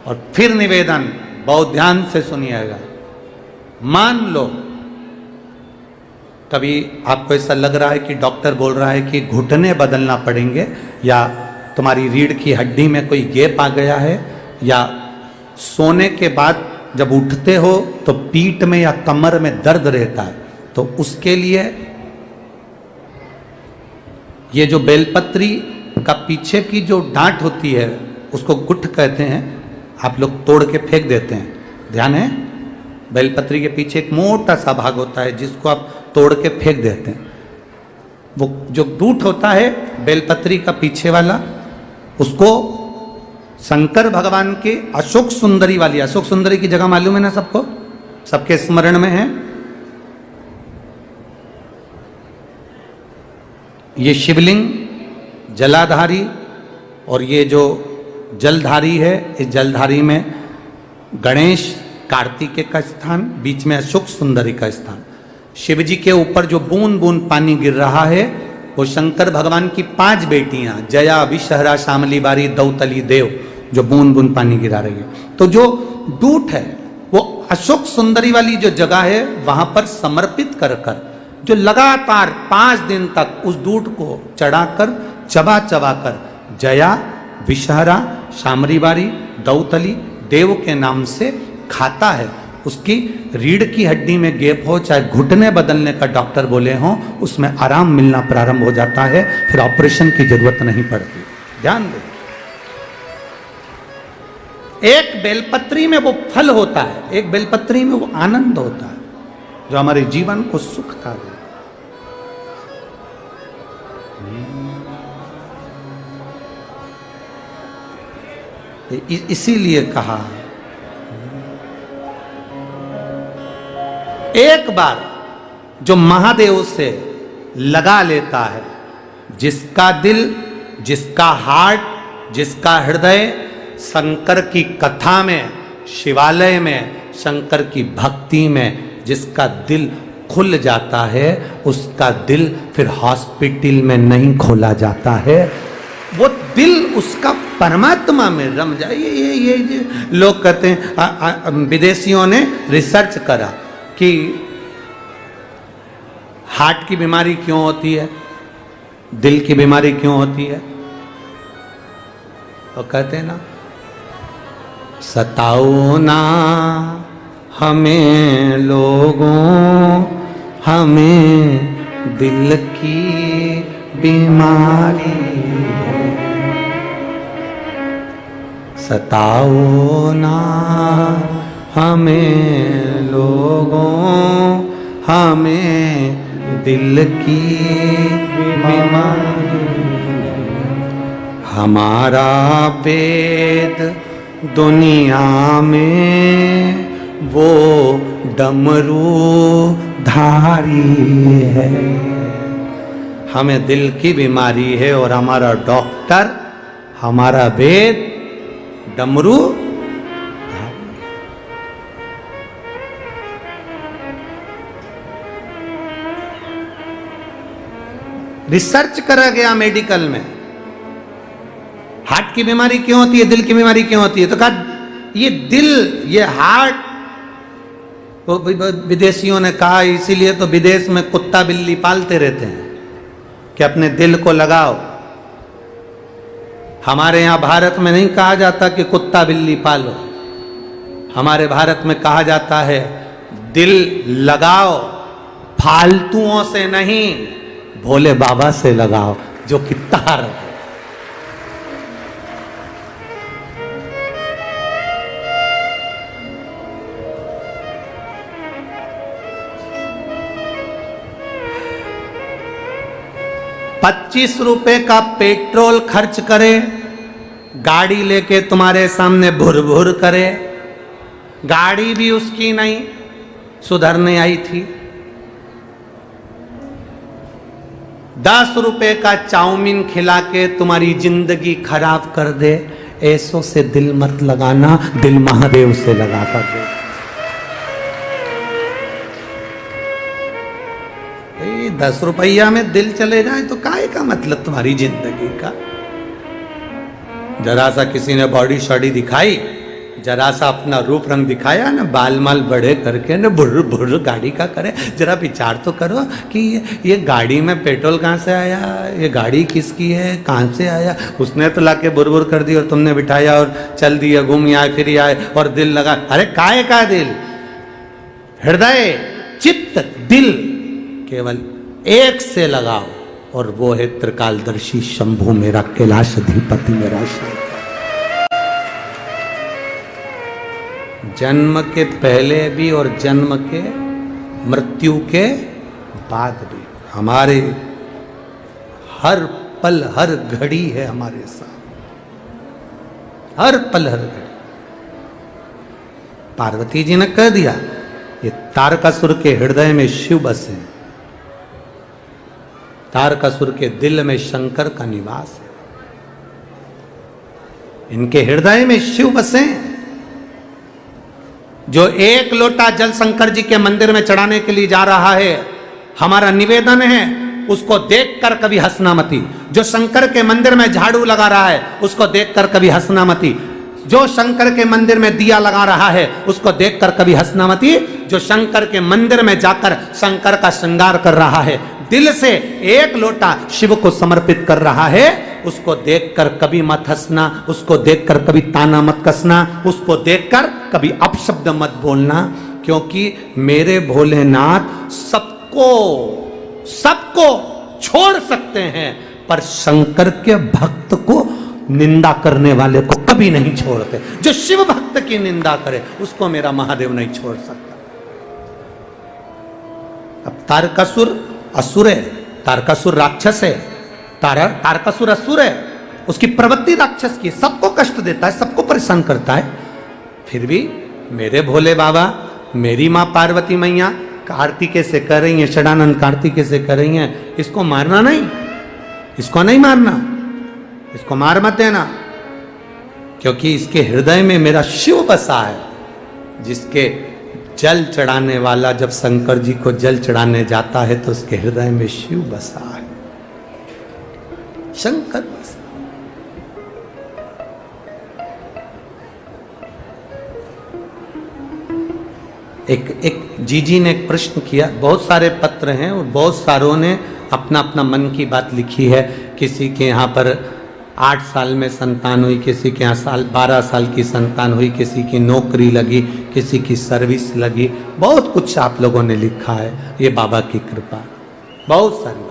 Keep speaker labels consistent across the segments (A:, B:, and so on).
A: और फिर निवेदन, बहुत ध्यान से सुनिएगा। मान लो कभी आपको ऐसा लग रहा है कि डॉक्टर बोल रहा है कि घुटने बदलना पड़ेंगे, या तुम्हारी रीढ़ की हड्डी में कोई गैप आ गया है, या सोने के बाद जब उठते हो तो पीठ में या कमर में दर्द रहता है, तो उसके लिए ये जो बेलपत्री का पीछे की जो डांट होती है उसको गुठ कहते हैं, आप लोग तोड़ के फेंक देते हैं, ध्यान है? बेलपत्री के पीछे एक मोटा सा भाग होता है जिसको आप तोड़ के फेंक देते हैं। वो जो डूट होता है बेलपत्री का पीछे वाला, उसको शंकर भगवान के अशोक सुंदरी वाली, अशोक सुंदरी की जगह मालूम है ना सबको, सबके स्मरण में है। ये शिवलिंग जलाधारी, और ये जो जलधारी है, इस जलधारी में गणेश कार्तिकेय का स्थान, बीच में अशोक सुंदरी का स्थान। शिव जी के ऊपर जो बूंद बूंद पानी गिर रहा है वो शंकर भगवान की 5 बेटियां, जया, विषहरा, शामली बारी, दौतली, देव, जो बूंद बूंद पानी गिरा रही है। तो जो दूत है वो अशोक सुंदरी वाली जो जगह है वहां पर समर्पित कर कर, जो लगातार 5 दिन तक उस दूध को चढ़ाकर चबा चबा कर जया, विषहरा, शामरी बारी, दौतली, देव के नाम से खाता है, उसकी रीढ़ की हड्डी में गैप हो, चाहे घुटने बदलने का डॉक्टर बोले हों, उसमें आराम मिलना प्रारंभ हो जाता है, फिर ऑपरेशन की जरूरत नहीं पड़ती। ध्यान दो, एक बेलपत्री में वो फल होता है, एक बेलपत्री में वो आनंद होता है जो हमारे जीवन को सुखता है। इसीलिए कहा एक बार जो महादेव से लगा लेता है, जिसका दिल, जिसका हार्ट, जिसका हृदय शंकर की कथा में, शिवालय में, शंकर की भक्ति में जिसका दिल खुल जाता है, उसका दिल फिर हॉस्पिटल में नहीं खोला जाता है, वो दिल उसका परमात्मा में रम जाए। ये लोग कहते हैं, विदेशियों ने रिसर्च करा कि हार्ट की बीमारी क्यों होती है, दिल की बीमारी क्यों होती है, तो कहते हैं ना, सताओ ना हमें लोगों, हमें दिल की बीमारी, सताओ ना हमें लोगों, हमें दिल की बीमारी, हमारा वेद दुनिया में वो डमरू धारी है, हमें दिल की बीमारी है और हमारा डॉक्टर, हमारा वेद डमरू धारी। रिसर्च करा गया मेडिकल में, हार्ट की बीमारी क्यों होती है, दिल की बीमारी क्यों होती है, तो कहा ये दिल, ये हार्ट, तो विदेशियों ने कहा इसीलिए तो विदेश में कुत्ता बिल्ली पालते रहते हैं कि अपने दिल को लगाओ। हमारे यहां भारत में नहीं कहा जाता कि कुत्ता बिल्ली पालो, हमारे भारत में कहा जाता है दिल लगाओ, फालतुओं से नहीं, भोले बाबा से लगाओ जो कि तार है। ₹25 का पेट्रोल खर्च करे, गाड़ी लेके तुम्हारे सामने भुर भुर करे, गाड़ी भी उसकी नहीं, सुधरने आई थी। ₹10 का चाउमीन खिला के तुम्हारी जिंदगी खराब कर दे, ऐसों से दिल मत लगाना, दिल महादेव से लगा कर दे। 10 रुपया में दिल चले जाए तो काहे का मतलब तुम्हारी जिंदगी का। जरा सा किसी ने बॉडी शॉडी दिखाई, जरा सा अपना रूप रंग दिखाया ना, बाल माल बड़े करके ना, बुर्र बुर्र गाड़ी का करे। जरा विचार तो करो कि ये गाड़ी में पेट्रोल कहाँ से आया, ये गाड़ी किसकी है, कहाँ से आया। उसने तो लाके बुर कर दी और तुमने बिठाया और चल दिया, घूम आए फिर आए और दिल लगा। अरे काय का दिल, हृदय चित्त दिल केवल एक से लगाओ, और वो है त्रिकालदर्शी शंभु मेरा कैलाश अधिपति मेरा शंकर। जन्म के पहले भी और जन्म के मृत्यु के बाद भी हमारे हर पल हर घड़ी है हमारे साथ, हर पल हर घड़ी। पार्वती जी ने कह दिया ये तारकासुर के हृदय में शिव बसे, तारकासुर के दिल में शंकर का निवास है, इनके हृदय में शिव बसे। जो एक लोटा जल शंकर जी के मंदिर में चढ़ाने के लिए जा रहा है, हमारा निवेदन है उसको देखकर कभी हंसना मती। जो शंकर के मंदिर में झाड़ू लगा रहा है उसको देखकर कभी हंसना मती। जो शंकर के मंदिर में दिया लगा रहा है उसको देखकर कभी हंसना मती। जो शंकर के मंदिर में जाकर शंकर का श्रृंगार कर रहा है, दिल से एक लोटा शिव को समर्पित कर रहा है, उसको देखकर कभी मत हंसना, उसको देखकर कभी ताना मत कसना, उसको देखकर कभी अपशब्द मत बोलना। क्योंकि मेरे भोलेनाथ सबको सबको छोड़ सकते हैं, पर शंकर के भक्त को निंदा करने वाले को कभी नहीं छोड़ते। जो शिव भक्त की निंदा करे उसको मेरा महादेव नहीं छोड़ सकता। अब तारकासुर असुर है, तारकासुर राक्षस है, तारकासुर असुर है, उसकी प्रवृत्ति राक्षस की, सबको कष्ट देता है, सबको परेशान करता है। फिर भी मेरे भोले बाबा, मेरी माँ पार्वती मैया कार्तिकेय से कर रही हैं, षडानंद कार्तिकेय से कर रही हैं, इसको मारना नहीं, इसको नहीं मारना, इसको मार मत देना। क्योंकि इसके हृदय में मेरा शिव बसा है, जिसके जल चढ़ाने वाला जब शंकर जी को जल चढ़ाने जाता है तो उसके हृदय में शिव बसा है, शंकर बसा। एक जीजी ने एक प्रश्न किया, बहुत सारे पत्र हैं और बहुत सारों ने अपना अपना मन की बात लिखी है। किसी के यहाँ पर 8 साल में संतान हुई, किसी के यहाँ 12 साल की संतान हुई, किसी की नौकरी लगी, किसी की सर्विस लगी, बहुत कुछ आप लोगों ने लिखा है। ये बाबा की कृपा, बहुत सारी।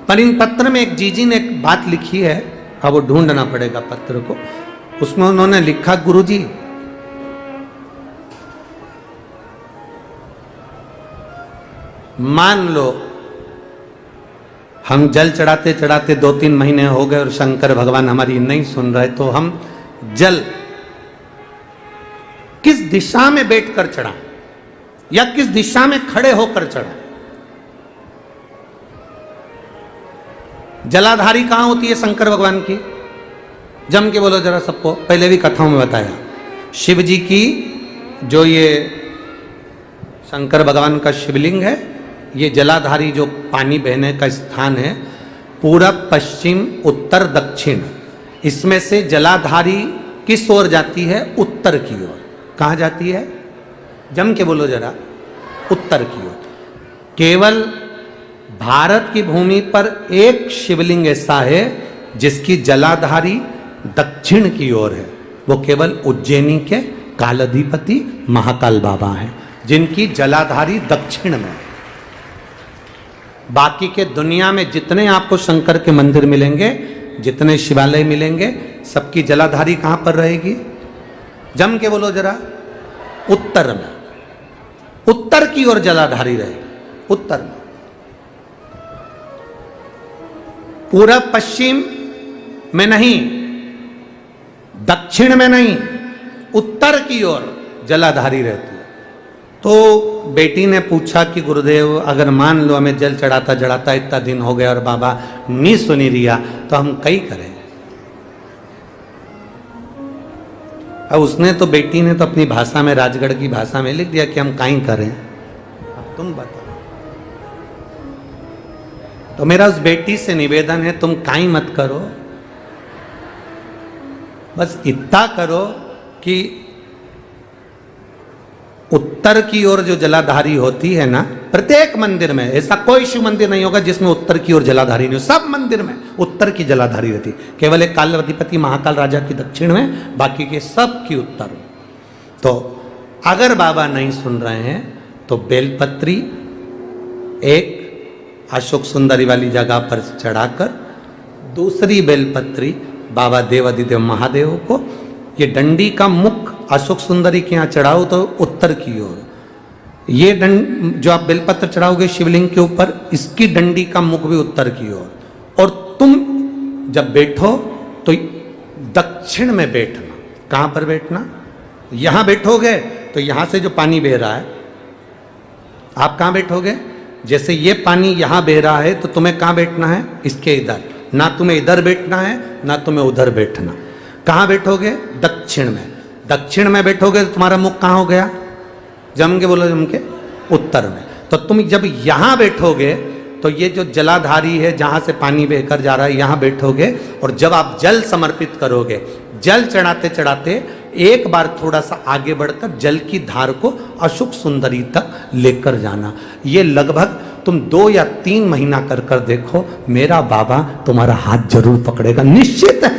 A: पर इन पत्र में एक जीजी ने एक बात लिखी है, अब वो ढूंढना पड़ेगा पत्र को। उसमें उन्होंने लिखा, गुरुजी मान लो हम जल चढ़ाते चढ़ाते 2-3 महीने हो गए और शंकर भगवान हमारी नहीं सुन रहे, तो हम जल किस दिशा में बैठकर चढ़ाएं या किस दिशा में खड़े होकर चढ़ाएं? जलाधारी कहां होती है शंकर भगवान की? जम के बोलो जरा सबको, पहले भी कथाओं में बताया। शिव जी की जो ये शंकर भगवान का शिवलिंग है, ये जलाधारी जो पानी बहने का स्थान है, पूरब पश्चिम उत्तर दक्षिण, इसमें से जलाधारी किस ओर जाती है? उत्तर की ओर। कहाँ जाती है? जम के बोलो जरा, उत्तर की ओर। केवल भारत की भूमि पर एक शिवलिंग ऐसा है जिसकी जलाधारी दक्षिण की ओर है, वो केवल उज्जैनी के कालाधिपति महाकाल बाबा हैं, जिनकी जलाधारी दक्षिण में। बाकी के दुनिया में जितने आपको शंकर के मंदिर मिलेंगे, जितने शिवालय मिलेंगे, सबकी जलाधारी कहां पर रहेगी? जम के बोलो जरा, उत्तर में। उत्तर की ओर जलाधारी रहेगी, उत्तर में। पूरब पश्चिम में नहीं, दक्षिण में नहीं, उत्तर की ओर जलाधारी रहती है। तो बेटी ने पूछा कि गुरुदेव अगर मान लो हमें जल चढ़ाता चढ़ाता इतना दिन हो गया और बाबा नहीं सुनी रिया, तो हम कई करें? अब उसने तो, बेटी ने तो अपनी भाषा में, राजगढ़ की भाषा में लिख दिया कि हम कहीं करें। अब तुम बताओ। तो मेरा उस बेटी से निवेदन है, तुम काई मत करो, बस इतना करो कि उत्तर की ओर जो जलाधारी होती है ना, प्रत्येक मंदिर में, ऐसा कोई शिव मंदिर नहीं होगा जिसमें उत्तर की ओर जलाधारी नहीं हो, सब मंदिर में उत्तर की जलाधारी रहती। केवल एक कालाधिपति महाकाल राजा की दक्षिण में, बाकी के सब की उत्तर में। तो अगर बाबा नहीं सुन रहे हैं तो बेलपत्री एक अशोक सुंदरी वाली जगह पर चढ़ाकर, दूसरी बेलपत्री बाबा देवाधिदेव महादेव को, ये डंडी का मुख अशोक सुंदरी के यहाँ चढ़ाओ तो उत्तर की ओर, ये जो आप बेलपत्र चढ़ाओगे शिवलिंग के ऊपर, इसकी डंडी का मुख भी उत्तर की ओर। और तुम जब बैठो तो दक्षिण में बैठना। कहाँ पर बैठना? यहाँ बैठोगे तो यहाँ से जो पानी बह रहा है, आप कहाँ बैठोगे? जैसे ये पानी यहाँ बह रहा है तो तुम्हें कहाँ बैठना है? इसके इधर। ना तुम्हें इधर बैठना है ना तुम्हें उधर बैठना। कहाँ बैठोगे? दक्षिण में। दक्षिण में बैठोगे तो तुम्हारा मुख कहाँ हो गया? जम के बोलो, जम के उत्तर में। तो तुम जब यहाँ बैठोगे तो ये जो जलाधारी है जहाँ से पानी बहकर जा रहा है, यहाँ बैठोगे। और जब आप जल समर्पित करोगे, जल चढ़ाते चढ़ाते एक बार थोड़ा सा आगे बढ़कर जल की धार को अशोक सुंदरी तक लेकर जाना। ये लगभग तुम 2 या 3 महीना कर कर देखो, मेरा बाबा तुम्हारा हाथ जरूर पकड़ेगा, निश्चित है।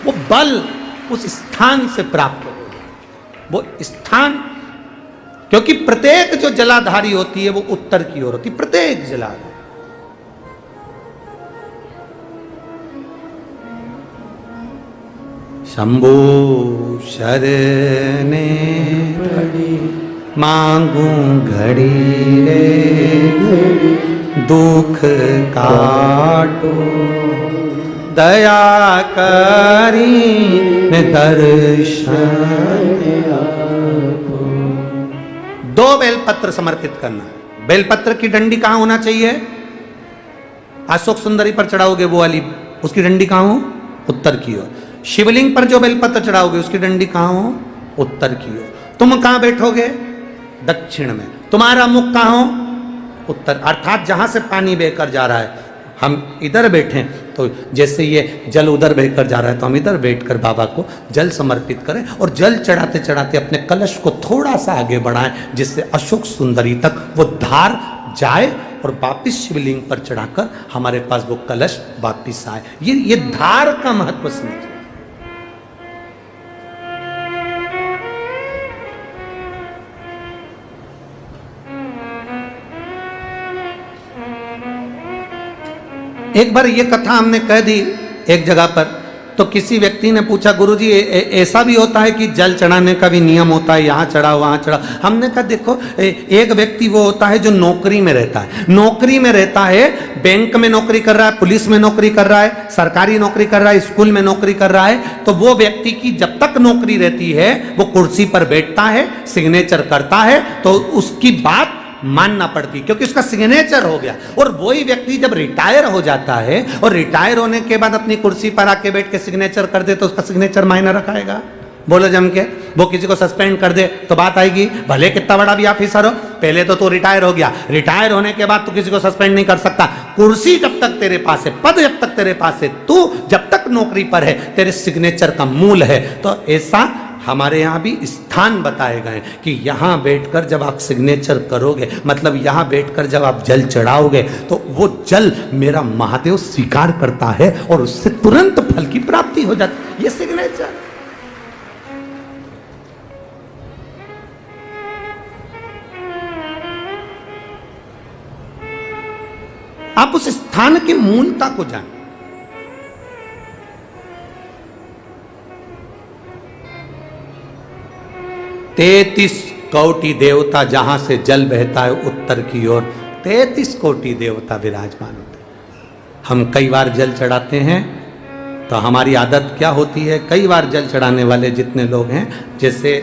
A: वो बल उस स्थान से प्राप्त होगा, वो स्थान, क्योंकि प्रत्येक जो जलाधारी होती है वो उत्तर की ओर होती है, प्रत्येक जलाधारी। शंभु शरणे मांगू घड़ी रे, दुख काटो दया करी दर्शन। 2 बेलपत्र समर्पित करना है। बेलपत्र की डंडी कहाँ होना चाहिए? अशोक सुंदरी पर चढ़ाओगे वो वाली, उसकी डंडी कहाँ हो? उत्तर की ओर। शिवलिंग पर जो बेलपत्र चढ़ाओगे उसकी डंडी कहाँ हो? उत्तर की ओर। तुम कहाँ बैठोगे? दक्षिण में। तुम्हारा मुख कहाँ हो? उत्तर। अर्थात जहां से पानी बहकर जा रहा है, हम इधर बैठे तो जैसे ये जल उधर बहकर जा रहा है तो हम इधर बैठकर बाबा को जल समर्पित करें। और जल चढ़ाते चढ़ाते अपने कलश को थोड़ा सा आगे बढ़ाएं, जिससे अशोक सुंदरी तक वो धार जाए और वापिस शिवलिंग पर चढ़ाकर हमारे पास वो कलश वापिस आए। ये धार का महत्व समझो। एक बार ये कथा हमने कह दी एक जगह पर, तो किसी व्यक्ति ने पूछा, गुरुजी ऐसा भी होता है कि जल चढ़ाने का भी नियम होता है, यहाँ चढ़ाओ वहाँ चढ़ाओ? हमने कहा देखो, एक व्यक्ति वो होता है जो नौकरी में रहता है, नौकरी में रहता है, बैंक में नौकरी कर रहा है, पुलिस में नौकरी कर रहा है, सरकारी नौकरी कर रहा है, स्कूल में नौकरी कर रहा है, तो वो व्यक्ति की जब तक नौकरी रहती है वो कुर्सी पर बैठता है, सिग्नेचर करता है, तो उसकी बात मानना पड़ती, क्योंकि उसका सिग्नेचर हो गया। और वही व्यक्ति जब रिटायर हो जाता है और रिटायर होने के बाद अपनी कुर्सी पर आके बैठ के सिग्नेचर कर दे, तो उसका सिग्नेचर मायने रखाएगा? बोलो जम के। वो किसी को सस्पेंड कर दे तो बात आएगी, भले कितना बड़ा भी ऑफिसर हो। पहले तो तू रिटायर हो गया, रिटायर होने के बाद तू किसी को सस्पेंड नहीं कर सकता। कुर्सी जब तक तेरे पास है, पद जब तक तेरे पास है, तू जब तक नौकरी पर है, तेरे सिग्नेचर का मूल है। तो ऐसा हमारे यहाँ भी स्थान बताए गए कि यहाँ बैठकर जब आप सिग्नेचर करोगे, मतलब यहाँ बैठकर जब आप जल चढ़ाओगे, तो वो जल मेरा महादेव स्वीकार करता है और उससे तुरंत फल की प्राप्ति हो जाती है। ये सिग्नेचर। आप उस स्थान की मूलता को जानें। तैतीस कोटि देवता, जहां से जल बहता है उत्तर की ओर, 33 कोटि देवता विराजमान होते हैं। हम कई बार जल चढ़ाते हैं तो हमारी आदत क्या होती है, कई बार जल चढ़ाने वाले जितने लोग हैं, जैसे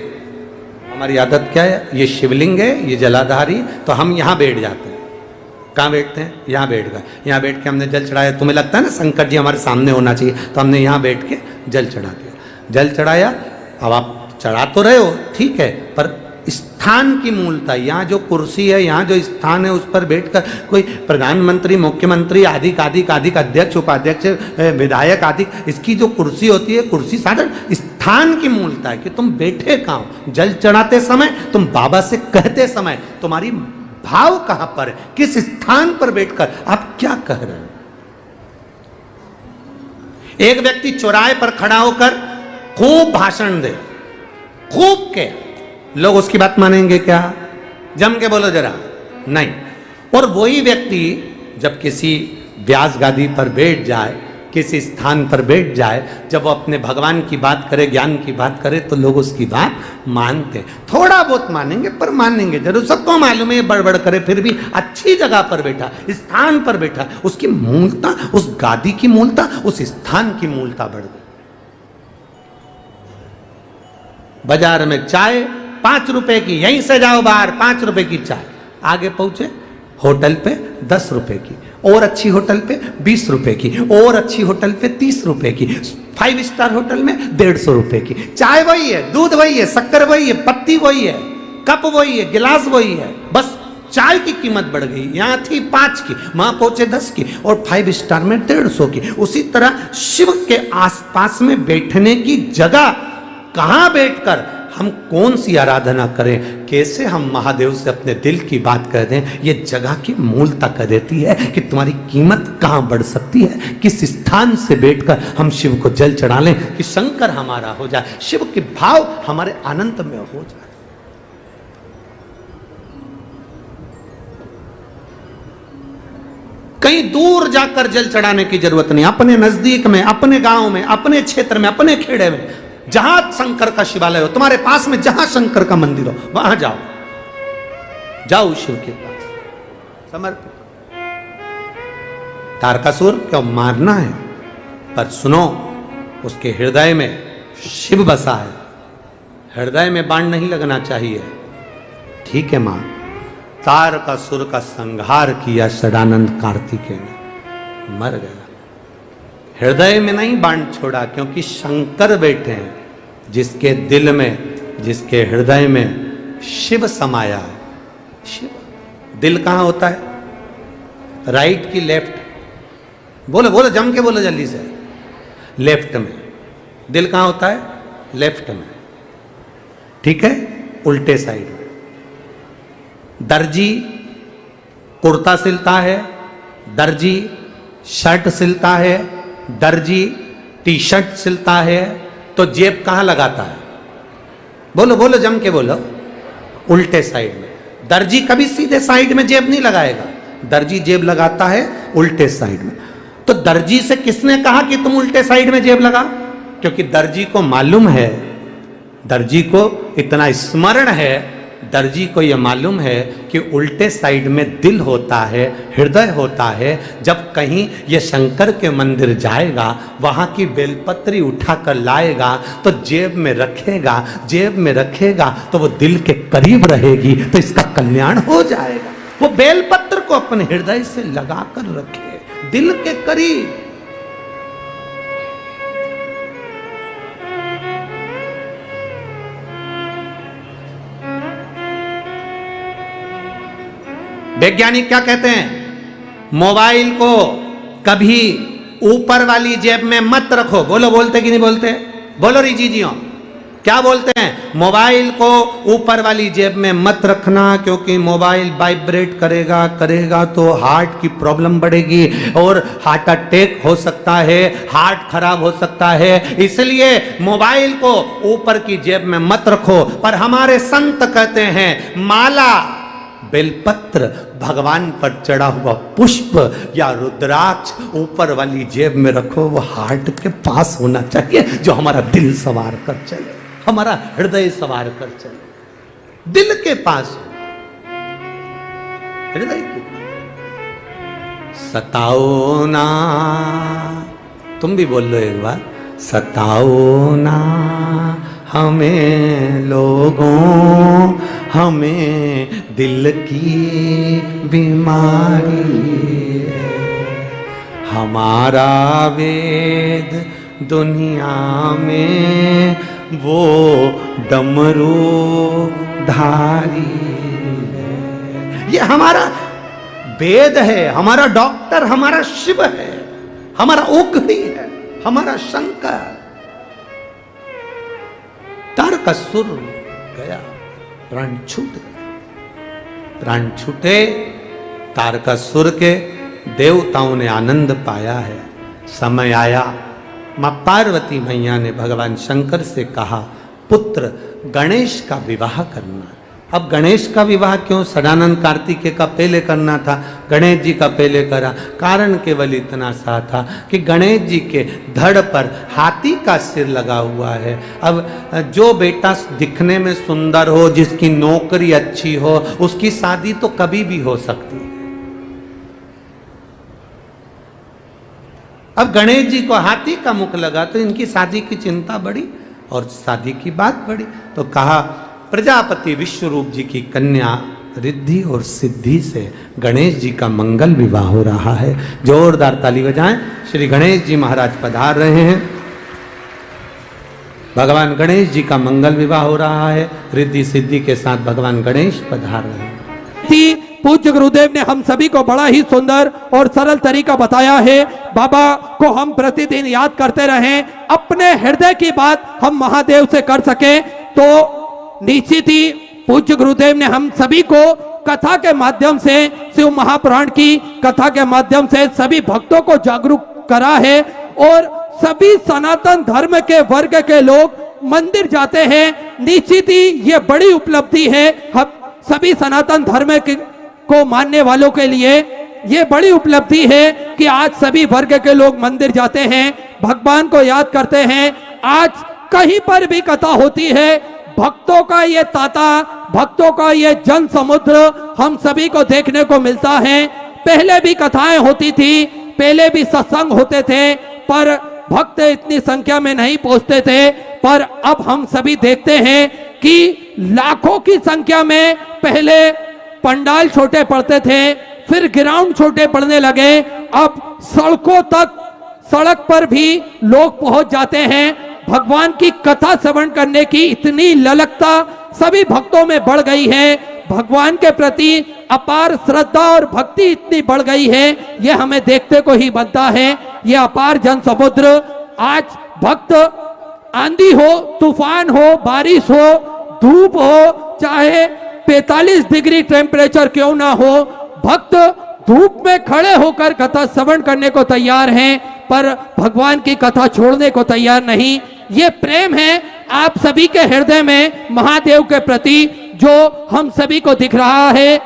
A: हमारी आदत क्या है, ये शिवलिंग है, ये जलाधारी, तो हम यहाँ बैठ जाते हैं। कहाँ बैठते हैं? यहाँ बैठ गए। यहाँ बैठ के हमने जल चढ़ाया। तुम्हें लगता है ना शंकर जी हमारे सामने होना चाहिए, तो हमने यहाँ बैठ के जल चढ़ा दिया। जल चढ़ाया, अब आप चढ़ा तो रहे हो, ठीक है, पर स्थान की मूलता, यहाँ जो कुर्सी है, यहाँ जो स्थान है, उस पर बैठकर कोई प्रधानमंत्री, मुख्यमंत्री, आदि अध्यक्ष, उपाध्यक्ष, विधायक आदि, इसकी जो कुर्सी होती है, कुर्सी साधारण स्थान की मूलता है कि तुम बैठे कहाँ हो। जल चढ़ाते समय, तुम बाबा से कहते समय, तुम्हारी भाव कहां पर है, किस स्थान पर बैठकर आप क्या कह रहे हो। एक व्यक्ति चौराहे पर खड़ा होकर खूब भाषण दे, खूब के, लोग उसकी बात मानेंगे क्या? जम के बोलो जरा, नहीं। और वही व्यक्ति जब किसी व्यास गादी पर बैठ जाए, किसी स्थान पर बैठ जाए, जब वो अपने भगवान की बात करे, ज्ञान की बात करे, तो लोग उसकी बात मानते, थोड़ा बहुत मानेंगे पर मानेंगे जरूर। सबको मालूम है बड़बड़ करे, फिर भी अच्छी जगह पर बैठा, स्थान पर बैठा, उसकी मूलता, उस गादी की मूलता, उस स्थान की मूलता बढ़ गई। बाजार में चाय 5 रुपए की, यहीं से जाओ बाहर 5 रुपए की चाय, आगे पहुंचे होटल पे 10 रुपए की, और अच्छी होटल पे 20 रुपए की, और अच्छी होटल पे 30 रुपए की, 5 स्टार होटल में 150 रुपए की। चाय वही है, दूध वही है, शक्कर वही है, पत्ती वही है, कप वही है, गिलास वही है, बस चाय की कीमत बढ़ गई। यहां थी 5 की, वहां पहुंचे 10 की, और 5 स्टार में 150 की। उसी तरह शिव के आसपास में बैठने की जगह, कहां बैठकर हम कौन सी आराधना करें, कैसे हम महादेव से अपने दिल की बात कह दें, ये जगह की मूलता कह देती है कि तुम्हारी कीमत कहां बढ़ सकती है। किस स्थान से बैठकर हम शिव को जल चढ़ा लें कि शंकर हमारा हो जाए, शिव के भाव हमारे आनंद में हो जाए। कहीं दूर जाकर जल चढ़ाने की जरूरत नहीं, अपने नजदीक में, अपने गांव में, अपने क्षेत्र में, अपने खेड़े में, जहां शंकर का शिवालय हो, तुम्हारे पास में जहां शंकर का मंदिर हो, वहां जाओ, जाओ शिव के पास समर्पित। तारकासुर क्यों मारना है, पर सुनो, उसके हृदय में शिव बसा है, हृदय में बाण नहीं लगना चाहिए। ठीक है मां, तारकासुर का संहार किया षडानंद कार्तिकेय ने, मर गया, हृदय में नहीं बाण छोड़ा, क्योंकि शंकर बैठे हैं, जिसके दिल में, जिसके हृदय में शिव समाया है। शिव, दिल कहां होता है? राइट की लेफ्ट? बोलो बोलो, जम के बोलो जल्दी से। लेफ्ट में। दिल कहां होता है? लेफ्ट में, ठीक है, उल्टे साइड में। दर्जी कुर्ता सिलता है, दर्जी शर्ट सिलता है, दर्जी टी शर्ट सिलता है, तो जेब कहां लगाता है? बोलो बोलो, जम के बोलो, उल्टे साइड में। दर्जी कभी सीधे साइड में जेब नहीं लगाएगा, दर्जी जेब लगाता है उल्टे साइड में। तो दर्जी से किसने कहा कि तुम उल्टे साइड में जेब लगा? क्योंकि दर्जी को मालूम है, दर्जी को इतना स्मरण है, दर्जी को यह मालूम है कि उल्टे साइड में दिल होता है, हृदय होता है। जब कहीं ये शंकर के मंदिर जाएगा, वहां की बेलपत्री उठाकर लाएगा, तो जेब में रखेगा, जेब में रखेगा तो वो दिल के करीब रहेगी, तो इसका कल्याण हो जाएगा। वो बेलपत्र को अपने हृदय से लगाकर रखे, दिल के करीब। वैज्ञानिक क्या कहते हैं? मोबाइल को कभी ऊपर वाली जेब में मत रखो। बोलो, बोलते कि नहीं बोलते? बोलो रिजीजियों, क्या बोलते हैं? मोबाइल को ऊपर वाली जेब में मत रखना, क्योंकि मोबाइल वाइब्रेट करेगा तो हार्ट की प्रॉब्लम बढ़ेगी और हार्ट अटैक हो सकता है, हार्ट खराब हो सकता है। इसलिए मोबाइल को ऊपर की जेब में मत रखो। पर हमारे संत कहते हैं माला, बेलपत्र, भगवान पर चढ़ा हुआ पुष्प या रुद्राक्ष ऊपर वाली जेब में रखो। वो हार्ट के पास होना चाहिए, जो हमारा दिल सवार कर चले, हमारा हृदय सवार कर चले। दिल के पास, हृदय के पास। सताओ ना, तुम भी बोल लो एक बार, सताओ ना हमें लोगों, हमें दिल की बीमारी है। हमारा वेद दुनिया में वो डमरू धारी है। ये हमारा वेद है, हमारा डॉक्टर, हमारा शिव है, हमारा ओखड़ी है, हमारा शंकर। तारकासुर गया, प्राण छूट गया। प्राण छूटे तारकासुर के, देवताओं ने आनंद पाया है। समय आया, मां पार्वती मैया ने भगवान शंकर से कहा, पुत्र गणेश का विवाह करना। अब गणेश का विवाह क्यों? सदानंद कार्तिकेय का पहले करना था, गणेश जी का पहले करा। कारण केवल इतना सा था कि गणेश जी के धड़ पर हाथी का सिर लगा हुआ है। अब जो बेटा दिखने में सुंदर हो, जिसकी नौकरी अच्छी हो, उसकी शादी तो कभी भी हो सकती है। अब गणेश जी को हाथी का मुख लगा तो इनकी शादी की चिंता बढ़ी और शादी की बात बढ़ी। तो कहा, प्रजापति विश्वरूप जी की कन्या रिद्धि और सिद्धि से गणेश जी का मंगल विवाह हो रहा है। जोरदार ताली बजाएं। श्री गणेश जी महाराज पधार रहे हैं। भगवान गणेश जी का मंगल विवाह हो रहा है। रिद्धि सिद्धि के साथ भगवान गणेश पधार रहे हैं।
B: पूज्य गुरुदेव ने हम सभी को बड़ा ही सुंदर और सरल तरीका बताया है। बाबा को हम प्रतिदिन याद करते रहें, अपने हृदय की बात हम महादेव से कर सके तो निश्चित ही पूज्य गुरुदेव ने हम सभी को कथा के माध्यम से, शिव महापुराण की कथा के माध्यम से सभी भक्तों को जागरूक करा है। और सभी सनातन धर्म के वर्ग के लोग मंदिर जाते हैं। निश्चित ही ये बड़ी उपलब्धि है हम सभी सनातन धर्म को मानने वालों के लिए। ये बड़ी उपलब्धि है कि आज सभी वर्ग के लोग मंदिर जाते हैं, भगवान को याद करते हैं। आज कहीं पर भी कथा होती है, भक्तों का ये तांता, भक्तों का ये जन समुद्र हम सभी को देखने को मिलता है। पहले भी कथाएं होती थी, पहले भी सत्संग होते थे, पर भक्त इतनी संख्या में नहीं पहुंचते थे। पर अब हम सभी देखते हैं कि लाखों की संख्या में पहले पंडाल छोटे पड़ते थे, फिर ग्राउंड छोटे पड़ने लगे, अब सड़कों तक, सड़क पर भी लोग पहुंच जाते हैं। भगवान की कथा श्रवण करने की इतनी ललकता सभी भक्तों में बढ़ गई है। भगवान के प्रति अपार श्रद्धा और भक्ति इतनी बढ़ गई है, यह हमें देखते को ही बनता है। यह अपार जन समुद्र आज भक्त, आंधी हो, तूफान हो, बारिश हो, धूप हो, चाहे 45 डिग्री टेम्परेचर क्यों ना हो, भक्त धूप में खड़े होकर कथा श्रवण करने को तैयार हैं, पर भगवान की कथा छोड़ने को तैयार नहीं। ये प्रेम है आप सभी के हृदय में महादेव के प्रति जो हम सभी को दिख रहा है।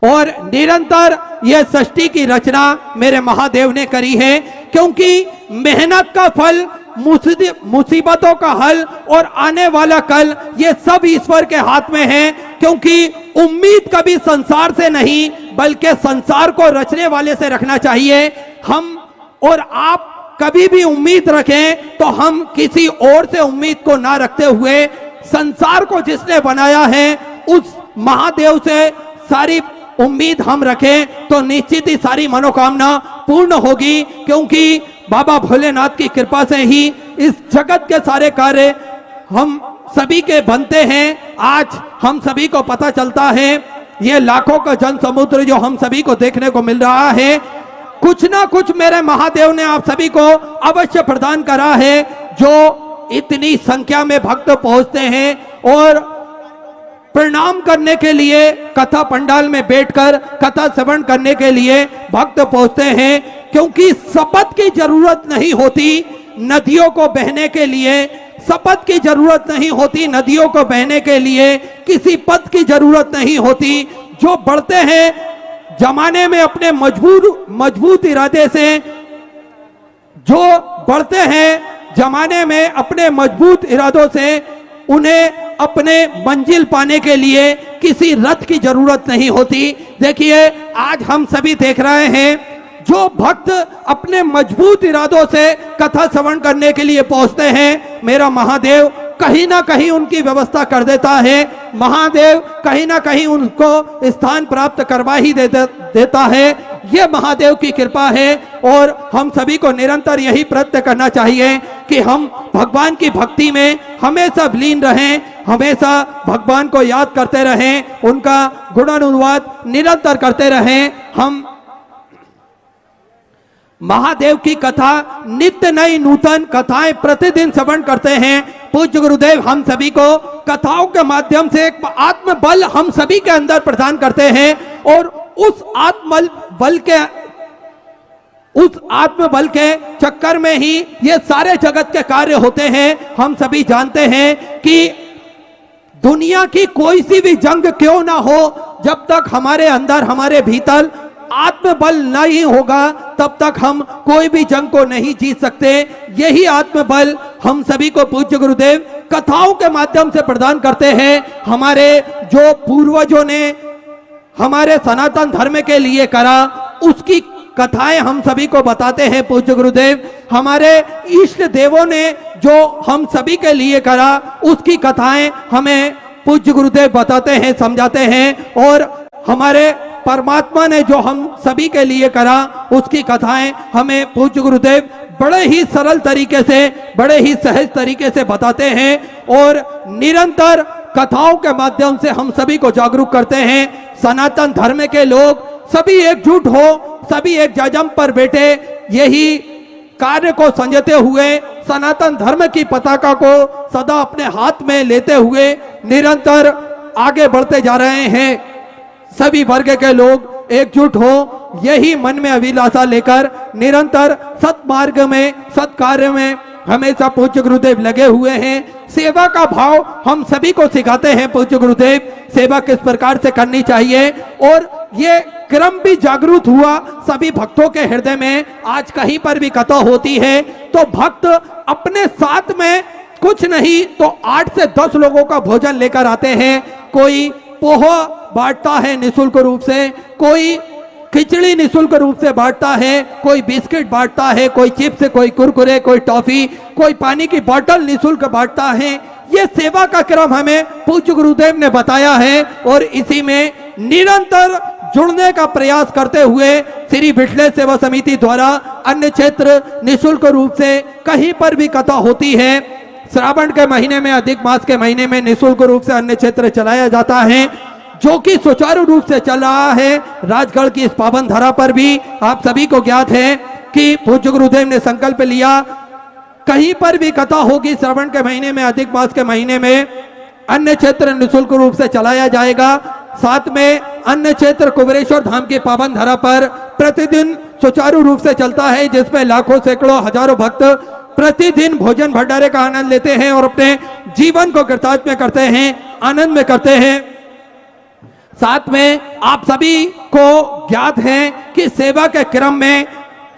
B: और निरंतर यह सृष्टि की रचना मेरे महादेव ने करी है, क्योंकि मेहनत का फल, मुसीबतों का हल और आने वाला कल, ये सब ईश्वर के हाथ में है। क्योंकि उम्मीद कभी संसार से नहीं बल्कि संसार को रचने वाले से रखना चाहिए। हम और आप कभी भी उम्मीद रखें तो हम किसी और से उम्मीद को ना रखते हुए संसार को जिसने बनाया है उस महादेव से सारी उम्मीद हम रखें तो निश्चित ही सारी मनोकामना पूर्ण होगी। क्योंकि बाबा भोलेनाथ की कृपा से ही इस जगत के सारे कार्य हम सभी के बनते हैं। आज हम सभी को पता चलता है ये लाखों का जन समुद्र जो हम सभी को देखने को मिल रहा है, कुछ ना कुछ मेरे महादेव ने आप सभी को अवश्य प्रदान करा है। जो इतनी संख्या में भक्त पहुंचते हैं और प्रणाम करने के लिए कथा पंडाल में बैठकर कथा श्रवण करने के लिए भक्त पहुंचते हैं, क्योंकि शपथ की जरूरत नहीं होती नदियों को बहने के लिए, शपथ की जरूरत नहीं होती नदियों को बहने के लिए, किसी पद की जरूरत नहीं होती। जो बढ़ते हैं जमाने में अपने मजबूत इरादे से, जो बढ़ते हैं जमाने में अपने मजबूत इरादों से, उन्हें अपने मंजिल पाने के लिए किसी रथ की जरूरत नहीं होती। देखिए आज हम सभी देख रहे हैं जो भक्त अपने मजबूत इरादों से कथा श्रवण करने के लिए पहुंचते हैं, मेरा महादेव कहीं ना कहीं उनकी व्यवस्था कर देता है। महादेव कहीं ना कहीं उनको स्थान प्राप्त करवा ही देता है। ये महादेव की कृपा है और हम सभी को निरंतर यही प्रयत्न करना चाहिए कि हम भगवान की भक्ति में हमेशा लीन रहें, हमेशा भगवान को याद करते रहें, उनका गुणानुवाद निरंतर करते रहें। हम महादेव की कथा नित्य नई नूतन कथाएं प्रतिदिन श्रवण करते हैं। पूज्य गुरुदेव हम सभी को कथाओं के माध्यम से एक आत्मबल हम सभी के अंदर प्रदान करते हैं और उस आत्मबल के चक्कर में ही ये सारे जगत के कार्य होते हैं। हम सभी जानते हैं कि दुनिया की कोई सी भी जंग क्यों ना हो, जब तक हमारे अंदर हमारे भीतर आत्मबल नहीं होगा तब तक हम कोई भी जंग को नहीं जीत सकते। यही आत्मबल हम सभी को पूज्य गुरुदेव कथाओं के माध्यम से प्रदान करते हैं। हमारे जो पूर्वजों ने हमारे सनातन धर्म के लिए करा उसकी कथाएं हम सभी को बताते हैं पूज्य गुरुदेव। हमारे इष्ट देवों ने जो हम सभी के लिए करा उसकी कथाएं हमें पूज्य गुरुदेव बताते हैं, समझाते हैं। और हमारे परमात्मा ने जो हम सभी के लिए करा उसकी कथाएं हमें पूज्य गुरुदेव बड़े ही सरल तरीके से, बड़े ही सहज तरीके से बताते हैं और निरंतर कथाओं के माध्यम से हम सभी को जागरूक करते हैं। सनातन धर्म के लोग सभी एकजुट हो, सभी एक जजम पर बैठे यही कार्य को संजते हुए सनातन धर्म की पताका को सदा अपने हाथ में लेते हुए निरंतर आगे बढ़ते जा रहे हैं। सभी वर्ग के लोग एकजुट हो, यही मन में अभिलाषा लेकर निरंतर सत्मार्ग में, सत्कार्य में हमेशा पूज्य गुरुदेव लगे हुए हैं। सेवा का भाव हम सभी को सिखाते हैं पूज्य गुरुदेव, सेवा किस प्रकार से करनी चाहिए। और ये क्रम भी जागरूक हुआ सभी भक्तों के हृदय में। आज कहीं पर भी कथा होती है तो भक्त अपने साथ में कुछ नहीं तो 8 से 10 लोगों का भोजन लेकर आते हैं। कोई पोहा बांटता है निःशुल्क रूप से, कोई खिचड़ी निःशुल्क रूप से बांटता है, कोई बिस्किट बांटता है, कोई चिप्स, कोई कुरकुरे, कोई टॉफी, कोई पानी की बोतल निःशुल्क बांटता है। ये सेवा का क्रम हमें पूज्य गुरुदेव ने बताया है और इसी में निरंतर जुड़ने का प्रयास करते हुए श्री विठलेश सेवा समिति द्वारा अन्य क्षेत्र निःशुल्क रूप से कहीं पर भी कथा होती है। श्रावण के महीने में, अधिक मास के महीने में निःशुल्क रूप से अन्य क्षेत्र चलाया जाता है जो कि सुचारू रूप से चल रहा है। राजगढ़ की इस पावन धरा पर भी आप सभी को ज्ञात है कि पूज्य गुरुदेव ने संकल्प लिया कहीं पर भी कथा होगी श्रावण के महीने में, अधिक मास के महीने में अन्य क्षेत्र निःशुल्क रूप से चलाया जाएगा। साथ में अन्य क्षेत्र कुबेरेश्वर धाम की पावन धरा पर प्रतिदिन सुचारू रूप से चलता है, जिसमें लाखों सैकड़ों हजारों भक्त प्रतिदिन भोजन भंडारे का आनंद लेते हैं और अपने जीवन को कृतार्थ में करते हैं, आनंद में करते हैं। साथ में आप सभी को ज्ञात है कि सेवा के क्रम में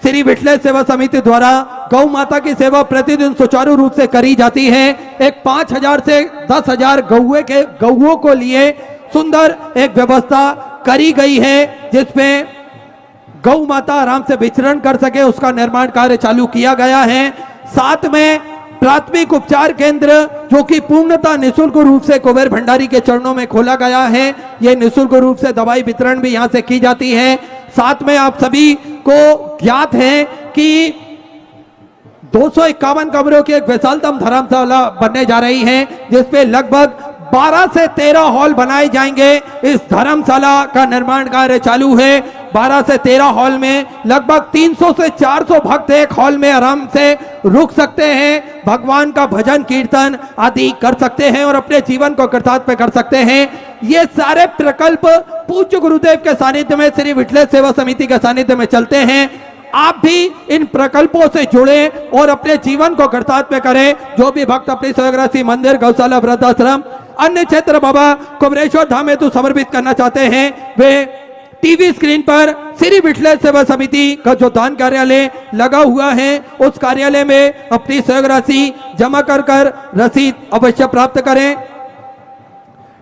B: श्री विठलेश सेवा समिति द्वारा गौ माता की सेवा प्रतिदिन सुचारू रूप से करी जाती है। एक 5000 से 10,000 गौओं को लिए सुंदर एक व्यवस्था करी गई है जिसमें गौ माता आराम से विचरण कर सके, उसका निर्माण कार्य चालू किया गया है। साथ में प्राथमिक उपचार केंद्र जो कि पूर्णतः निःशुल्क रूप से कुबेर भंडारी के चरणों में खोला गया है, यह निःशुल्क रूप से दवाई वितरण भी यहां से की जाती है। साथ में आप सभी को ज्ञात है कि 251 कमरों की एक विशालतम धर्मशाला बनने जा रही है जिसपे लगभग 12 से 13 हॉल बनाए जाएंगे। इस धर्मशाला का निर्माण कार्य चालू है। 12 से 13 हॉल में लगभग 300 से 400 भक्त एक हॉल में आराम से रुक सकते हैं, भगवान का भजन कीर्तन आदि कर सकते हैं और अपने जीवन को कृतार्थ कर सकते हैं। ये सारे प्रकल्प पूज्य गुरुदेव के सानिध्य में, श्री विठलेश सेवा समिति के सानिध्य में चलते हैं। आप भी इन प्रकल्पों से जुड़े और अपने जीवन को कृतार्थ में करें। जो भी भक्त अपनी स्वग्रासी मंदिर, गौशाला, वृद्धाश्रम, अन्य क्षेत्र बाबा कुबेरेश्वर धाम हेतु समर्पित करना चाहते हैं, वे टीवी स्क्रीन पर श्री विठलेश सेवा समिति का जो दान कार्यालय लगा हुआ है उस कार्यालय में अपनी स्वग्रासी जमा कर रसीद अवश्य प्राप्त करें।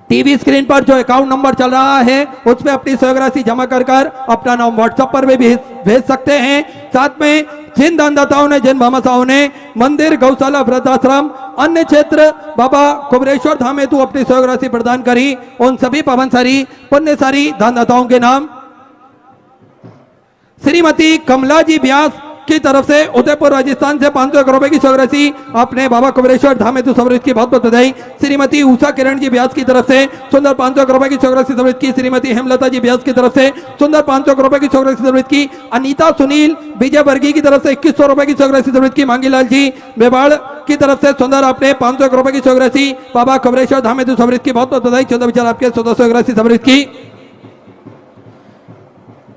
B: टीवी स्क्रीन पर जो अकाउंट नंबर चल रहा है उसमें अपनी स्वग्रासी जमा कर अपना नाम व्हाट्सएप पर भी भेज सकते हैं। साथ में जिन दानदाताओं ने, जिन भामाशाहों ने मंदिर, गौशाला, वृद्धाश्रम, अन्य क्षेत्र बाबा कुबेरेश्वर धाम हेतु अपनी स्वग्रासी प्रदान करी, उन सभी पवनसारी पुण्यसारी दानदाताओं के नाम श्रीमती कमला जी व्यास, की तरफ से उदयपुर राजस्थान से 501 रुपए की सौरासी अपने बाबा कुबरेश्वर धाम हेतु समृद्ध की बहुत बहुत बधाई। श्रीमती उषा किरण जी ब्यास की तरफ से सुंदर 501 रुपए की सौरासी समृद्ध की। श्रीमती हेमलता जी ब्यास की तरफ से सुंदर 501 रुपए की सौरासी समृद्ध की। अनीता सुनील विजय वर्गीय की तरफ से 2100 रुपए की सौरासी समृद्ध की। मांगीलाल जी मेवाड़ की तरफ से सुंदर आपने 501 रुपए की सौरासी बाबा कुबरेश्वर धाम हेतु समृद्ध की बहुत बहुत बधाई। 14 विचार आपके 1481 समृद्ध की।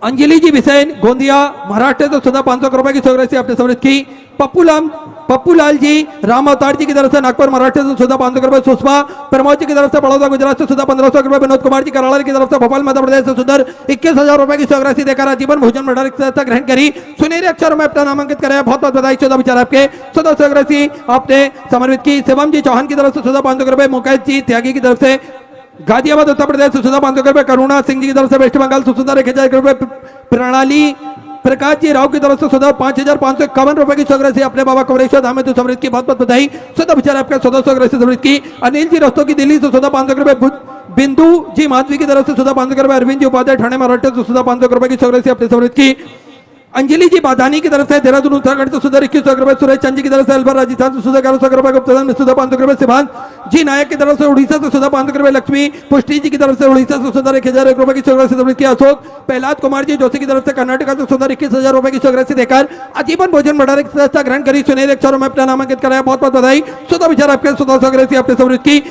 B: अंजलि जी बिसेन गोंदिया महाराष्ट्र से सुधा 500 रुपए की सौरासी आपने समृद्ध की। पप्पू लाल जी राम अवतार जी की तरफ से नागपुर महाराष्ट्र से सुधा 500 रुपए। सुषमा प्रमोद जी की तरफ से बड़ौदा गुजरात से सुधा 1500 रुपए। विनोद कुमार जी कराड़ा की तरफ से भोपाल मध्य प्रदेश से सुधर 21,000 रुपए की सौरासी देकर आजीवन भोजन भंडार ग्रहण करी। सुनहरे अक्षरों में अपना नामांकित कराया। बहुत बहुत बधाई। 14 विचार आपके 14 सौरासी आपने समर्पित की। शिवम जी चौहान की तरफ से सुधा 500 रुपए। मुकेश जी त्यागी की तरफ से गाजियाबाद उत्तर प्रदेश से सुधा 500 रुपए। करुणा सिंह जी की तरफ से वेस्ट बंगाल से सुधा 1000 रुपए। प्रणाली प्रकाश जी राव की तरफ से सुधा 5,551 रुपए की सौरासी अपने बाबा कुबरेश्वर धाम हेतु समृद्ध की बहुत बहुत बधाई। 14 विचार आपका 14 सौरासी समृद्ध की। अनिल जी रस्तों की दिल्ली से सुधा 500 रुपए। बिंदु जी माधवी की तरफ से सुधा 500 रुपए। अरविंद जी उपाध्याय ठाणे महाराष्ट्र से सुधा 500 रुपए की सौरासी अपने समृद्ध की। अंजलि जी बादानी की तरफ से देहरादून उत्तराखंड से सुधा 2100 रुपए। सुरेश चंद जी की तरफ से अलवर राजस्थान से सुधा 1100 रुपए। गुप्तधन में सुधा 500 रुपए। सिद्धांत जी नायक की तरफ से उड़ीसा से सुधा 500 रुपए। लक्ष्मी पुष्टि जी की तरफ से उड़ीसा से सुधा 1000 रुपए की सौरासी समृद्ध की। अशोक प्रहलाद कुमार जी जोशी की तरफ से कर्नाटक से सुधा 21,000 रुपए की सौरासी देकर आजीवन भोजन भंडार ग्रहण करी। सुनहरे अक्षरों में अपना नामांकित कराया। बहुत बहुत बधाई। 14 विचार आपके 14 सौरासी आपने समृद्ध की।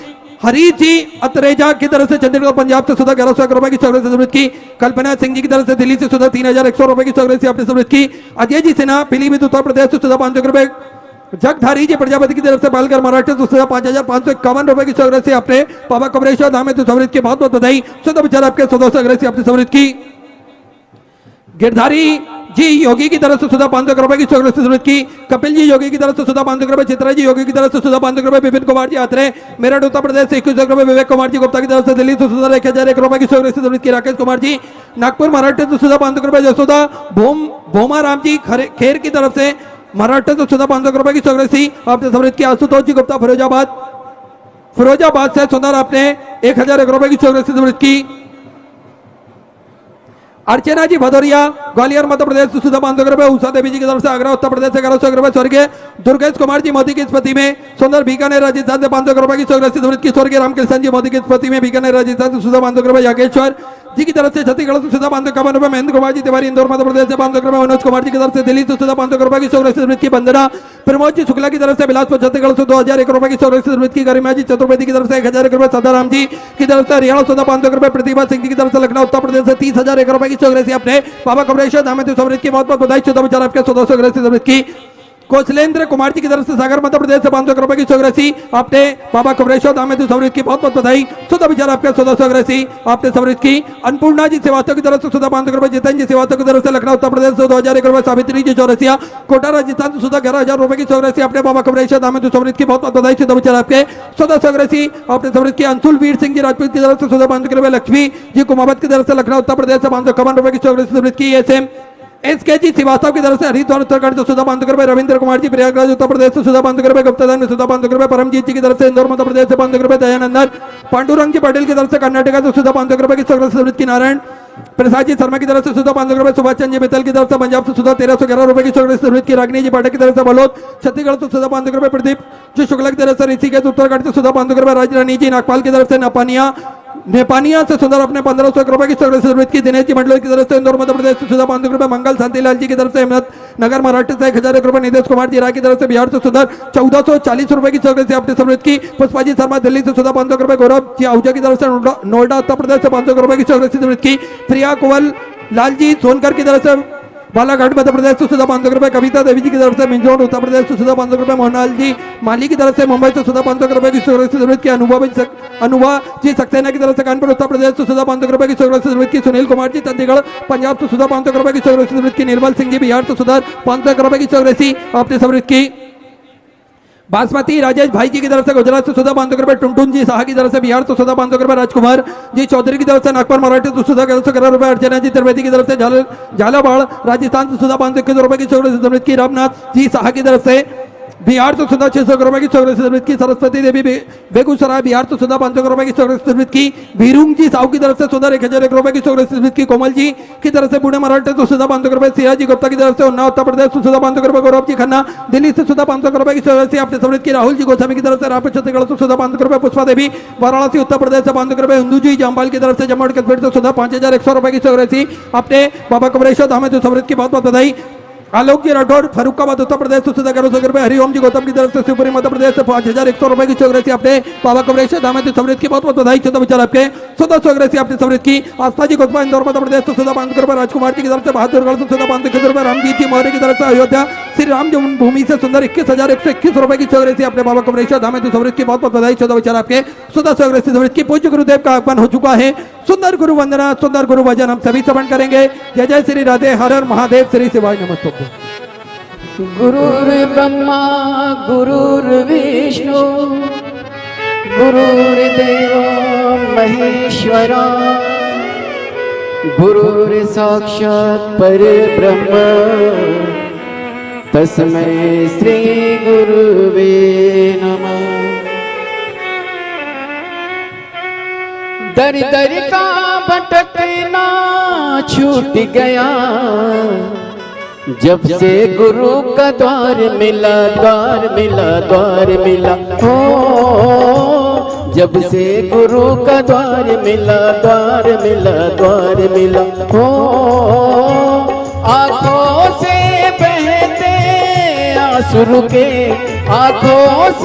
B: हरी जी अतरेजा की तरफ से चंडीगढ़ पंजाब से सुधा 1100 रुपए की सौरासी समृद्ध की। कल्पना सिंह जी की तरफ से दिल्ली से सुधा 3,100 रुपए की सौरासी आपने समृद्ध की। अजय जी सिन्हा पीलीभीत उत्तर प्रदेश से सुधा 500 रुपए। जगधारी जी प्रजापति की तरफ से बालकर महाराष्ट्र से सुधा 5,551 रुपए की सौरासी अपने बाबा कुबरेश्वर धाम हेतु समृद्ध की बहुत बहुत बधाई। 14 विचार आपके 14 सौरासी आपने समृद्ध की। गिरधारी जी योगी की तरफ से सुधा 500 रुपए की सौरासी समृद्ध की। कपिल जी योगी की तरफ से सुधा 500 रुपए। चित्रा जी योगी की तरफ से सुधा 500 रुपए। विपिन कुमार जी आत्रे मेरठ उत्तर प्रदेश से 2100 रुपए। विवेक कुमार जी गुप्ता की तरफ से दिल्ली से सुधा 1001 रुपए की सौरासी समृद्ध की। राकेश कुमार जी नागपुर महाराष्ट्र से सुधा 500 रुपए। जसोदा भोमा राम जी खेर की तरफ से महाराष्ट्र से सुधा 500 रुपए की सौरासी आपने समृद्ध की। आशुतोष जी गुप्ता फिरोजाबाद से सुंदर आपने 1001 रुपए की सौरासी समृद्ध की। अर्चना जी भदौरिया ग्वालियर मध्य प्रदेश से सुधा 500 रुपए। उषा देवी जी की तरफ से आगरा उत्तर प्रदेश से 1100 रुपए। स्वर्गीय दुर्गेश कुमार जी मोदी की स्मृति में सुंदर बीकानेर राजस्थान से 500 रुपए की सौरासी समृद्ध की। स्वर्गीय रामकृष्ण जी मोदी की स्मृति में बीकानेर राजस्थान से सुधा 500 रुपए। यागेश्वर जी की तरफ से छत्तीसगढ़ से सुधा 551 रुपए। महेंद्र कुमार जी तिवारी इंदौर मध्य प्रदेश से 500 रुपए। मनोज कुमार जी की तरफ से दिल्ली से सुधा 500 रुपए की सौरासी समृद्ध की। बंदना प्रमोद जी शुक्ला की तरफ से बिलासपुर छत्तीसगढ़ से 2001 रुपए की सौरासी समृद्ध की। गरिमा जी चतुर्वेदी की तरफ से 1000 रुपए। सदाराम जी की तरफ से हरियाणा सुधा 500 रुपए। प्रतिभा सिंह जी की तरफ से लखनऊ उत्तर प्रदेश से 30,001 रुपए की सौरासी अपने बाबा कुबरेश्वर धाम हेतु समृद्ध की बहुत बहुत बधाई। 14 विचार आपके 14 सौरासी समृद्ध की। कौशलेंद्र कुमार जी की तरफ से सागर मध्य प्रदेश से 500 रुपए की सौरासी आपने बाबा कुबरेश्वर धाम हेतु समृद्ध की बहुत बहुत बधाई। 14 विचार आपके 14 सौरासी आपने समृद्ध की। अन्नपूर्णा जी श्रीवास्तव की तरफ से सुधा 500 रुपए। जितेंद्र जी श्रीवास्तव की तरफ से लखनऊ उत्तर प्रदेश से 2001 रुपए। सावित्री जी चौरसिया कोटा राजस्थान से सुधा 11,000 रुपए की सौरासी अपने बाबा कुबरेश्वर धाम हेतु समृद्ध की बहुत बहुत बधाई। 14 विचार आपके 14 सौरासी आपने समृद्ध की। अंशुल वीर सिंह जी राजपूत की तरफ से सुधा 500 रुपए। लक्ष्मी जी कुमावत की तरफ से लखनऊ उत्तर प्रदेश से 551 रुपए की सौरासी समृद्ध की। एसके जी श्रीवास्तव की तरफ से हरिद्वार उत्तराखंड से सुधा 500 रुपए। रविंद्र कुमार जी प्रयागराज उत्तर प्रदेश से सुधा 500 रुपए। गुप्तधन में सुधा 500 रुपए। परमजीत जी की तरफ से इंदौर मध्य प्रदेश से 500 रुपए। दयानंदन पांडुरंग जी पटेल की तरफ से कर्नाटक से सुधा 500 रुपए की सौरासी समृद्ध की। नारायण प्रसाद जी शर्मा की तरफ से सुधा 500 रुपए। सुभाष चंद्र जी मित्तल की तरफ से पंजाब से सुधा 1311 रुपए की सौरासी समृद्ध की। रागिनी जी पाठक की तरफ से बलोद छत्तीसगढ़ से सुधा 500 रुपए। प्रदीप जी शुक्ला की तरफ से ऋषिकेश उत्तराखंड से सुधा 500 रुपए। राजरानी जी नागपाल की तरफ से नेपानिया से सुंदर अपने 1500 रुपए की सौरासी समृद्ध की। दिनेश जी मंडल की तरफ से इंदौर मध्य प्रदेश से सुधा 500 रुपए। मंगल शांतिलाल जी की तरफ से अहमदनगर महाराष्ट्र से 1000 रुपए। नितेश कुमार जी राय की तरफ से बिहार से सुंदर 1440 रुपए की सौरासी आपने समृद्ध की। पुष्पा जी शर्मा दिल्ली से सुधा 500 रुपए। गौरव जी आहूजा की तरफ से नोएडा उत्तर प्रदेश से 500 रुपए की सौरासी समृद्ध की। प्रिया कुंवर लाल जी सोनकर की तरफ से बालाघाट मध्य प्रदेश से सुधा 500 रुपए। कविता देवी जी की तरफ से मिंजोर उत्तर प्रदेश से सुधा 500 रुपए। मोहनलाल जी माली की तरफ से मुंबई से सुधा 500 रुपए की सौरासी समृद्ध की। अनुभा जी सक्सेना की तरफ से कानपुर उत्तर प्रदेश से सुधा 500 रुपए की सौरासी समृद्ध की। सुनील कुमार जी चंडीगढ़ पंजाब से सुधा 500 रुपए की सौरासी समृद्ध की। निर्मल सिंह जी बिहार से सुधा 500 रुपए की सौरासी आपने समृद्ध की। बासमती राजेश भाई जी की तरफ से गुजरात से सुधा 500 रुपए। टुनटुन जी शाह की तरफ से बिहार से सुधा 500 रुपए। राजकुमार जी चौधरी की तरफ से नागपुर महाराष्ट्र से सुधा 1111 रुपए। अर्चना जी त्रिवेदी की तरफ से झालावाड़ राजस्थान से सुधा 521 रुपए की सौरासी समृद्ध की। रामनाथ जी शाह की तरफ से बिहार तो सुधा 600 रुपए की चौरासी सर्विस की। सरस्वती देवी बेगूसराय बिहार तो सुधा 500 रुपए की चौरासी सर्विस की। भीरुंग जी साहू की तरफ से सुधा 1001 रुपए की चौरासी सर्विस की। कोमल जी की तरफ से पुणे मराठे तो सुधा 500 रुपए। सिया जी गुप्ता की तरफ से उन्नाव उत्तर प्रदेश तो सुधा 500 रुपए। गौरव जी खन्ना दिल्ली से सुधा 500 रुपए की चौरासी आपने सर्विस की। राहुल जी गोस्वामी की तरफ से रायपुर छत्तीसगढ़ तो सुधा 500 रुपए। पुष्पा देवी वाराणसी उत्तर प्रदेश से 500 रुपए। हिंदू जी जामबाल की तरफ से जम्मू एंड कश्मीर तो सुधा 5100 रुपए की चौरासी आपने। बाबा कमरेश्वर धाम तो सर्विस की बहुत बहुत बधाई। आलोक जी राठौर फरुखाबाद उत्तर प्रदेश से सुधा 1100 रुपए। हरिओम जी गौतम की तरफ से शिवपुरी मध्य प्रदेश से 5100 रुपए की चौरासी आपने। बाबा कमरेश्वर धाम तो सर्विस की बहुत बहुत बधाई। 14 विचार आपके 1400 आपने सर्विस की। आस्था जी गोस्वामी इंदौर मध्य प्रदेश से सुधा 500 रुपए। राजकुमार जी की तरफ से बहादुरगढ़ से सुधा 500 रुपए। रामजीत जी मौर्य की तरफ से अयोध्या श्री राम जन्मभूमि से सुंदर 21,121 रुपए की चौरासी आपने। बाबा कमरेश्वर धाम तो सर्विस की बहुत बहुत बधाई। 14 विचार आपके 1400 सर्विस की। पूज्य गुरुदेव का आगमन हो चुका है। सुंदर गुरु वंदना सुंदर गुरु भजन हम सभी श्रवण करेंगे। जय जय श्री राधे हर हर महादेव श्री शिवाय नमस्तुभ्यं।
C: गुरुर्ब्रह्मा गुरुर्विष्णु गुरुर्देवो महेश्वरा गुरुर्साक्षात् परब्रह्म तस्मै श्री गुरुवे नमः। दर दर का भटकना छूट गया जब से गुरु का द्वार मिला द्वार मिला द्वार मिला हो। जब से गुरु का द्वार मिला द्वार मिला द्वार मिला हो। आँखों से बहते आंसू रुके आँखों से